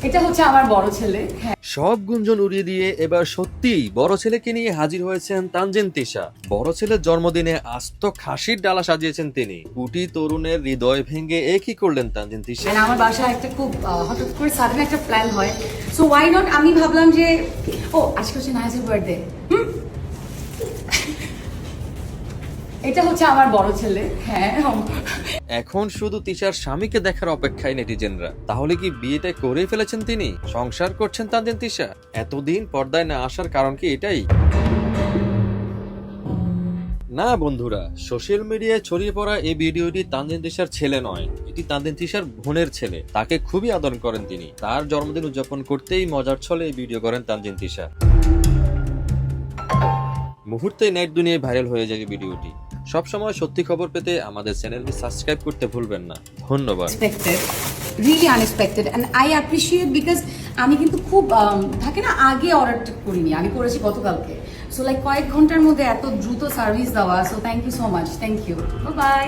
এটা হচ্ছে আমার বড় ছেলে। হ্যাঁ, সব গুঞ্জন উড়িয়ে দিয়ে এবার সত্যি বড় ছেলেকে নিয়ে হাজির হয়েছেন তানজিন তিশা। বড় ছেলের জন্মদিনে আস্ত খাসির ডালা সাজিয়েছেন তিনি। কুটি তরুণের হৃদয় ভেঙে কি করলেন তানজিন তিশা। মানে আমার বাসায় একটা খুব হঠাৎ করে সাডেন একটা প্ল্যান হয়, সো ওয়াই নট। আমি ভাবলাম যে আজকে হচ্ছে নায়াজের বার্থডে। এটা হচ্ছে আমার বড় ছেলে। হ্যাঁ, এখন শুধু তিশার স্বামীকে দেখার অপেক্ষায় নেটিজেনরা। তাহলে কি বিয়েটা করেই ফেলেছেন তিনি? সংসার করছেন তানজিন তিশা? এতদিন পর্দায় না আসার কারণ কি এটাই? না বন্ধুরা, সোশ্যাল মিডিয়ায় ছড়িয়ে পড়া এই ভিডিওটি তানজিন তিশার ছেলে নয়, এটি তানজিন তিশার বোনের ছেলে। তাকে খুবই আদর করেন তিনি। তার জন্মদিন উদযাপন করতেই মজার ছলে এই ভিডিও করেন তানজিন তিশা। মুহূর্তে নেট দুনিয়ায় ভাইরাল হয়ে যায় ভিডিওটি। সবসময় সত্যি খবর পেতে আমাদের চ্যানেলটি সাবস্ক্রাইব করতে ভুলবেন না। ধন্যবাদ। Unexpected, really unexpected, and I appreciate because আমি কিন্তু খুব থাকে না, আগে অর্ডার করিনি, আমি করেছি গতকালকে। সো লাইক কয়েক ঘন্টার মধ্যে এত দ্রুত সার্ভিস দেওয়া, so thank you so much, thank you, by.